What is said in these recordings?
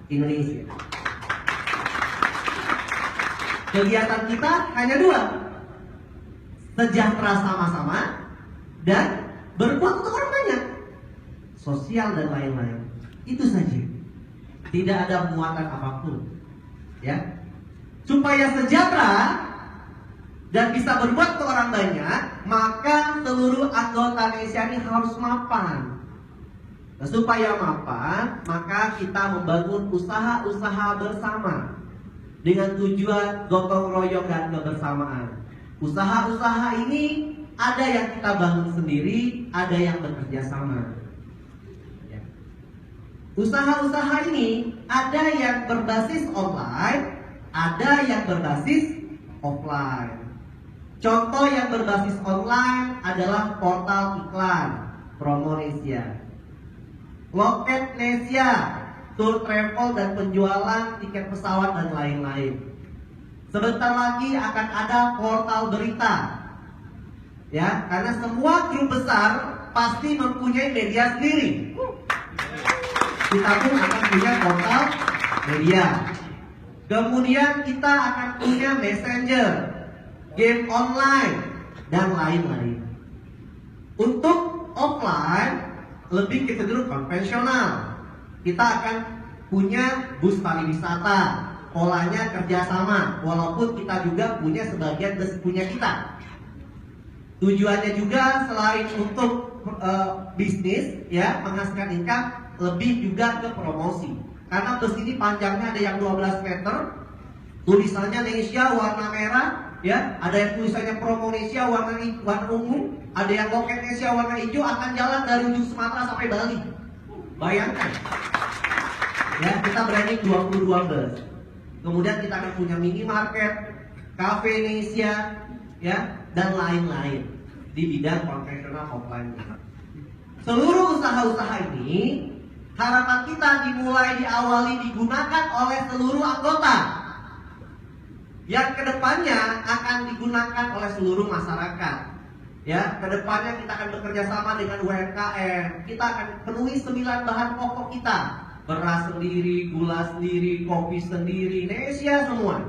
Indonesia. Kegiatan kita hanya dua, sejahtera sama-sama dan berbuat untuk orang banyak, sosial dan lain-lain. Itu saja, tidak ada muatan apapun, ya. Supaya sejahtera dan bisa berbuat untuk orang banyak, maka seluruh anggota Nesia ini harus mapan. Nah, supaya mapan, maka kita membangun usaha-usaha bersama dengan tujuan gotong royong dan kebersamaan. Usaha-usaha ini ada yang kita bangun sendiri, ada yang bekerja sama. Ya. Usaha-usaha ini ada yang berbasis online, ada yang berbasis offline. Contoh yang berbasis online adalah portal iklan Promonesia, Loket Nesia, tour travel dan penjualan tiket pesawat dan lain-lain. Sebentar lagi akan ada portal berita, ya, karena semua grup besar pasti mempunyai media sendiri. Kita pun akan punya portal media. Kemudian kita akan punya messenger, game online, dan lain-lain. Untuk offline lebih cenderung konvensional. Kita akan punya bus pariwisata, polanya kerjasama, walaupun kita juga punya sebagian bus punya kita. Tujuannya juga selain untuk bisnis, ya, menghasilkan income, lebih juga ke promosi. Karena bus ini panjangnya ada yang 12 meter, tulisannya Nesia warna merah, ya, ada yang tulisannya Promonesia warna ungu, ada yang Loket Nesia warna hijau, akan jalan dari ujung Sumatera sampai Bali. Bayangkan, ya, kita branding 22 bus. Kemudian kita akan punya minimarket, cafe Nesia, ya, dan lain-lain di bidang konvensional offline. Seluruh usaha-usaha ini harapan kita diawali digunakan oleh seluruh anggota, yang kedepannya akan digunakan oleh seluruh masyarakat. Ya, kedepannya kita akan bekerja sama dengan UMKM. Kita akan penuhi 9 bahan pokok kita: beras sendiri, gula sendiri, kopi sendiri, Nesia semua.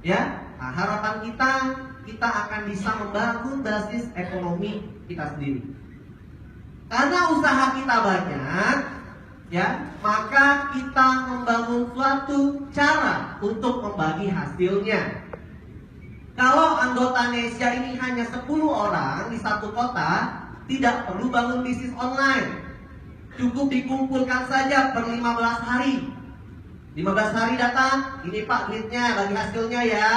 Ya, nah, harapan kita akan bisa membangun basis ekonomi kita sendiri. Karena usaha kita banyak, ya, maka kita membangun suatu cara untuk membagi hasilnya. Kalau anggota Nesia ini hanya 10 orang di satu kota, tidak perlu bangun bisnis online. Cukup dikumpulkan saja per 15 hari. 15 hari datang, ini Pak duitnya, bagi hasilnya ya.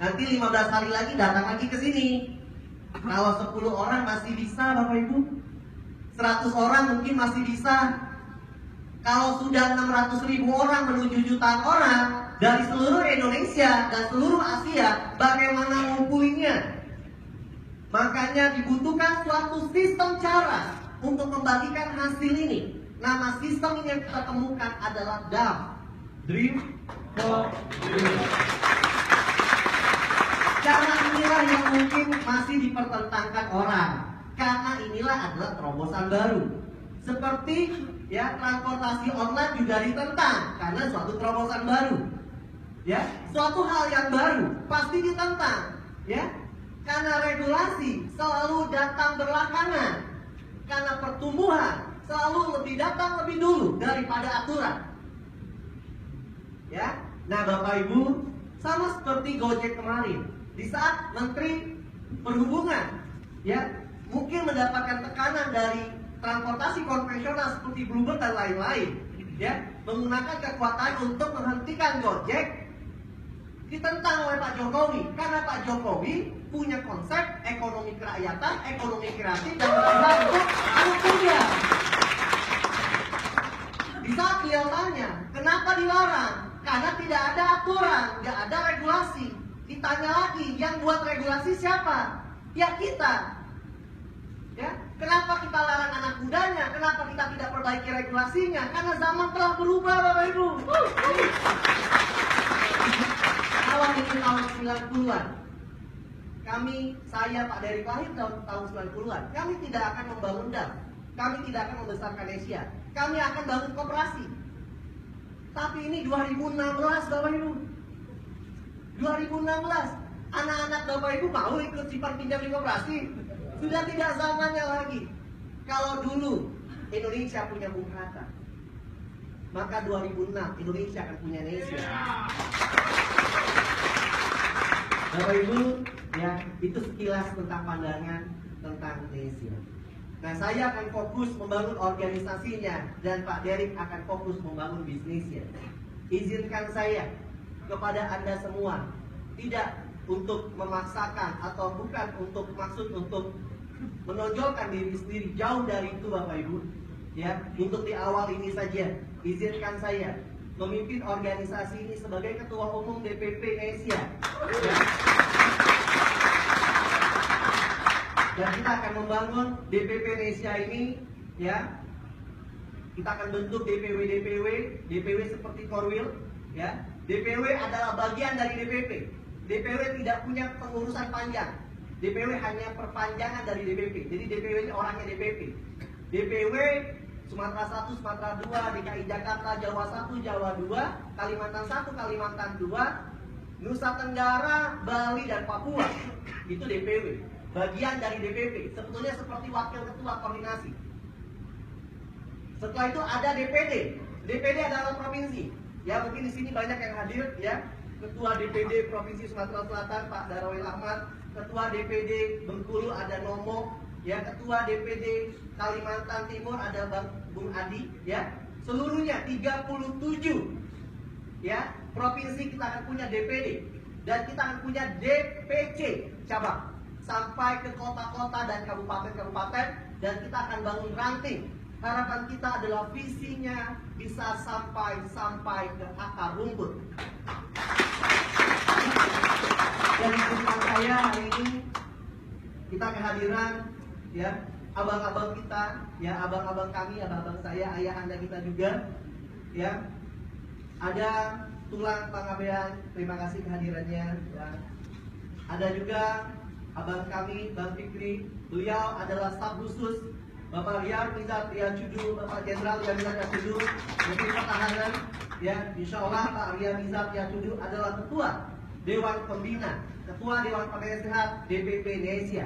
Nanti 15 hari lagi datang lagi ke sini. Kalau 10 orang masih bisa Bapak Ibu, 100 orang mungkin masih bisa. Kalau sudah 600.000 orang menuju jutaan orang dari seluruh Indonesia dan seluruh Asia, bagaimana ngumpulinnya? Makanya dibutuhkan suatu sistem cara untuk membagikan hasil ini. Nama sistem yang kita temukan adalah DAF, Dream for Dream. Cara inilah yang mungkin masih dipertentangkan orang, karena inilah adalah terobosan baru. Seperti, ya, transportasi online juga ditentang karena suatu terobosan baru. Ya, suatu hal yang baru pasti ditentang, ya. Karena regulasi selalu datang belakangan. Karena pertumbuhan selalu datang lebih dulu daripada aturan. Ya. Nah, Bapak Ibu, sama seperti Gojek kemarin. Di saat Menteri Perhubungan, ya, mungkin mendapatkan tekanan dari transportasi konvensional seperti Bluebird dan lain-lain, ya, menggunakan kekuatan untuk menghentikan Gojek, ditentang oleh Pak Jokowi. Karena Pak Jokowi punya konsep ekonomi kerakyatan, ekonomi kreatif, dan berusaha untuk anak muda. Di saat beliau tanya, kenapa dilarang? Karena tidak ada aturan, tidak ada regulasi. Ditanya lagi, yang buat regulasi siapa? Ya kita. Ya, kenapa kita larang anak mudanya? Kenapa kita tidak perbaiki regulasinya? Karena zaman telah berubah, Bapak Ibu. Awal itu tahun 90-an. Saya Pak Derik lahir tahun 90-an. Kami tidak akan membangun DAF. Kami tidak akan membesarkan Nesia. Kami akan bangun koperasi. Tapi ini 2016 Bapak Ibu. 2016. Anak-anak Bapak Ibu mau ikut simpan pinjam likoperasi? Sudah tidak zamannya lagi. Kalau dulu Indonesia punya Bung Hatta, maka 2006 Indonesia akan punya Nesia. Bapak Ibu, ya itu sekilas tentang pandangan tentang Nesia. Nah, saya akan fokus membangun organisasinya dan Pak Derek akan fokus membangun bisnisnya. Izinkan saya kepada Anda semua, tidak untuk memaksakan atau bukan untuk maksud untuk menonjolkan diri sendiri, jauh dari itu Bapak Ibu. Ya, untuk di awal ini saja, izinkan saya memimpin organisasi ini sebagai Ketua Umum DPP Nesia. Ya. Dan kita akan membangun DPP Nesia ini, ya. Kita akan bentuk DPW seperti Korwil, ya. DPW adalah bagian dari DPP. DPW tidak punya pengurusan panjang. DPW hanya perpanjangan dari DPP. Jadi DPW ini orangnya DPP. DPW Sumatera 1, Sumatera 2, DKI Jakarta, Jawa 1, Jawa 2, Kalimantan 1, Kalimantan 2, Nusa Tenggara, Bali, dan Papua. Itu DPW. Bagian dari DPP. Sebetulnya seperti wakil ketua koordinasi. Setelah itu ada DPD. DPD adalah provinsi. Ya, mungkin di sini banyak yang hadir, ya. Ketua DPD Provinsi Sumatera Selatan Pak Darawil Ahmad, Ketua DPD Bengkulu ada Nomo, ya, Ketua DPD Kalimantan Timur ada Bung Adi, ya. Seluruhnya 37, ya, provinsi kita akan punya DPD dan kita akan punya DPC cabang sampai ke kota-kota dan kabupaten-kabupaten, dan kita akan bangun ranting. Harapan kita adalah visinya bisa sampai ke akar rumput. Dan izinkan saya hari ini kita kehadiran, ya, abang-abang kita, ya, abang-abang kami, abang-abang saya, ayah anda kita juga, ya. Ada Tulang Pangabean, terima kasih kehadirannya, ya. Ada juga abang kami, Bang Fikri, beliau adalah staf khusus Bapak Riar Mizat Riacudu, Bapak Jenderal Riar Mizat Riacudu, Menteri Pertahanan, ya, insya Allah Pak Riar Mizat Riacudu adalah Ketua Dewan Pembina, Ketua Dewan Penasehat DPP Nesia.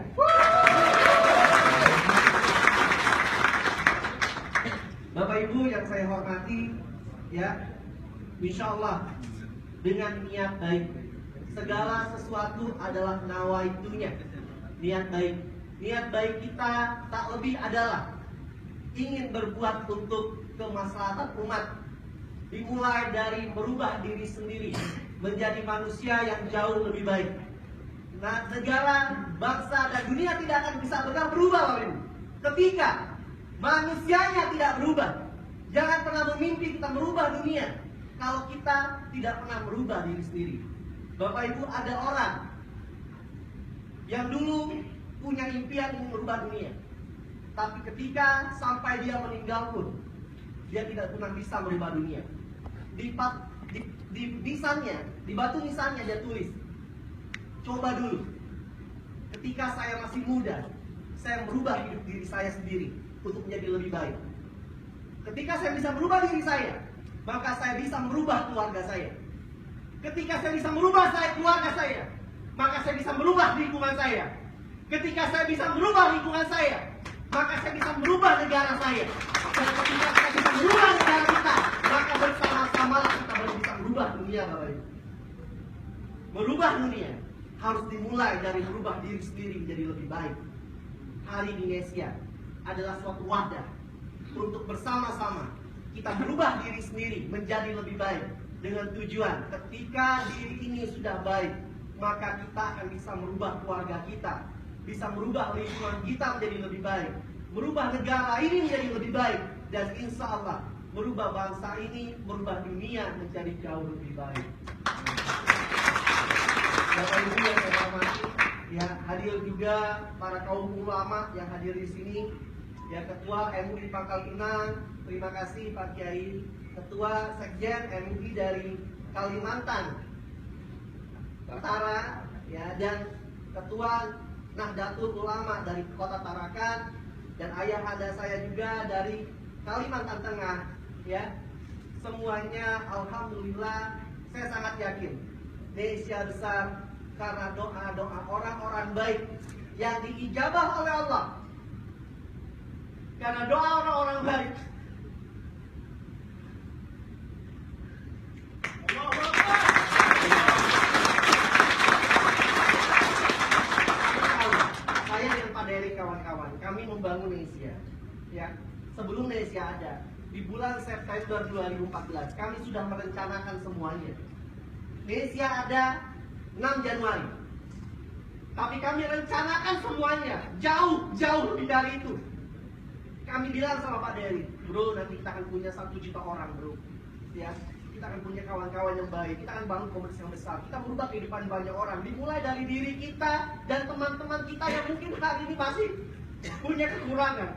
Bapak Ibu yang saya hormati, ya, insya Allah dengan niat baik, segala sesuatu adalah nawaitunya, niat baik. Niat baik kita tak lebih adalah ingin berbuat untuk kemaslahatan umat. Dimulai dari merubah diri sendiri menjadi manusia yang jauh lebih baik. Nah, negara, bangsa, dan dunia tidak akan bisa berubah, Bapak Ibu, ketika manusianya tidak berubah. Jangan pernah memimpi kita merubah dunia kalau kita tidak pernah merubah diri sendiri. Bapak Ibu, ada orang yang dulu punya impian ingin merubah dunia, tapi ketika sampai dia meninggal pun dia tidak pernah bisa merubah dunia. Di nisannya, di batu nisannya dia tulis, coba dulu ketika saya masih muda, saya merubah hidup diri saya sendiri untuk menjadi lebih baik. Ketika saya bisa merubah diri saya, maka saya bisa merubah keluarga saya. Ketika saya bisa merubah keluarga saya, maka saya bisa merubah lingkungan saya. Ketika saya bisa merubah lingkungan saya, maka saya bisa merubah negara saya. Dan ketika saya bisa merubah negara kita, maka bersama-sama kita baru bisa merubah dunia, Bapak Ibu. Merubah dunia harus dimulai dari merubah diri sendiri menjadi lebih baik. Hari di Nesia adalah suatu wadah untuk bersama-sama kita merubah diri sendiri menjadi lebih baik, dengan tujuan ketika diri ini sudah baik, maka kita akan bisa merubah keluarga kita, bisa merubah lingkungan kita menjadi lebih baik, merubah negara ini menjadi lebih baik, dan insya Allah merubah bangsa ini, merubah dunia menjadi jauh lebih baik. Bapak Ibu yang saya hormati, ya, hadir juga para kaum ulama yang hadir di sini, ya, Ketua MUI Pangkal Pinang, terima kasih Pak Kiai, Ketua Sekjen MUI dari Kalimantan Utara, ya, dan Ketua Nahdlatul Ulama dari Kota Tarakan, dan ayah anda saya juga dari Kalimantan Tengah, ya. semuanya, alhamdulillah, saya sangat yakin Indonesia besar karena doa-doa orang-orang baik yang diijabah oleh Allah. Karena doa orang-orang baik. Saya dan Pak Dery kawan-kawan, kami membangun Indonesia. Ya, sebelum Indonesia ada, di bulan September 2014, kami sudah merencanakan semuanya. Indonesia ada 6 Januari. Tapi kami rencanakan semuanya jauh lebih dari itu. Kami bilang sama Pak Dery, bro, nanti kita akan punya 1 juta orang, bro. Ya, kita akan punya kawan-kawan yang baik, kita akan bangun komunitas yang besar, kita merubah kehidupan banyak orang, dimulai dari diri kita dan teman-teman kita yang mungkin saat ini masih punya kekurangan.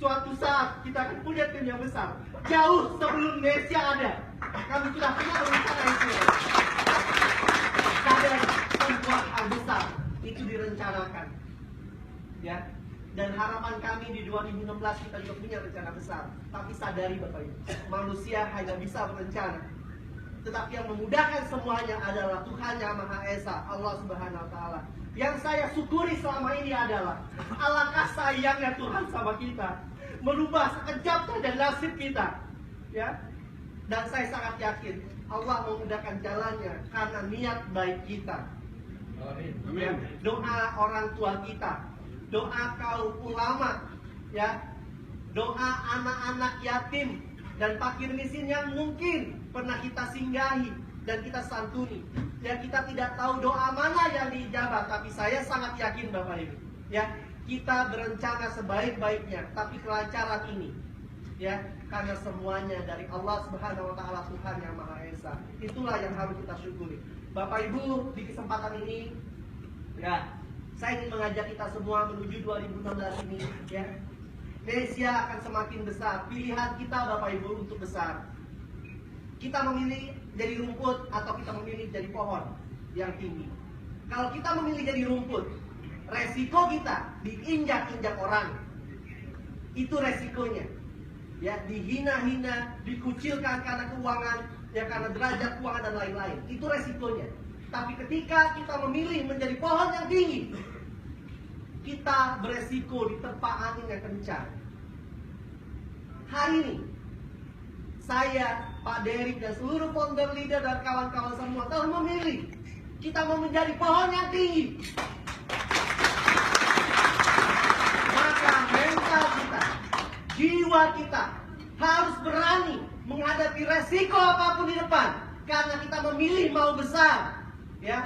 Suatu saat kita akan punya tim yang besar, jauh sebelum Indonesia ada. Kami sudah punya rencana itu. Kadang membuat hal besar itu direncanakan, ya. Dan harapan kami di 2016 kita juga punya rencana besar. Tapi sadari Bapak Ibu, manusia hanya bisa berencana, tetapi yang memudahkan semuanya adalah Tuhan Yang Maha Esa, Allah Subhanahu Wa Taala. Yang saya syukuri selama ini adalah alangkah sayangnya Tuhan sama kita, merubah sekejap saja nasib kita, ya. Dan saya sangat yakin Allah memudahkan jalannya karena niat baik kita. Amin. Ya, doa orang tua kita, doa kaum ulama, ya, doa anak-anak yatim dan fakir miskin yang mungkin pernah kita singgahi dan kita santuni. Ya, kita tidak tahu doa mana yang diijabah, tapi saya sangat yakin Bapak Ibu, ya, kita berencana sebaik-baiknya, tapi kelancaran ini, ya, karena semuanya dari Allah Subhanahu Wa Taala, Tuhan Yang Maha Esa. Itulah yang harus kita syukuri. Bapak Ibu, di kesempatan ini, ya, saya ingin mengajak kita semua menuju 2016 ini, ya. Indonesia akan semakin besar. Pilihan kita Bapak Ibu untuk besar. Kita memilih jadi rumput atau kita memilih jadi pohon yang tinggi. Kalau kita memilih jadi rumput, resiko kita diinjak-injak orang. Itu resikonya. Ya, dihina-hina, dikucilkan karena keuangan, ya, karena derajat keuangan dan lain-lain. Itu resikonya. Tapi ketika kita memilih menjadi pohon yang tinggi, kita beresiko diterpa angin yang kencang. Hari ini, saya, Pak Dery, dan seluruh founder leader dan kawan-kawan semua telah memilih kita mau menjadi pohon yang tinggi. Maka mental kita, jiwa kita harus berani menghadapi resiko apapun di depan, karena kita memilih mau besar, ya.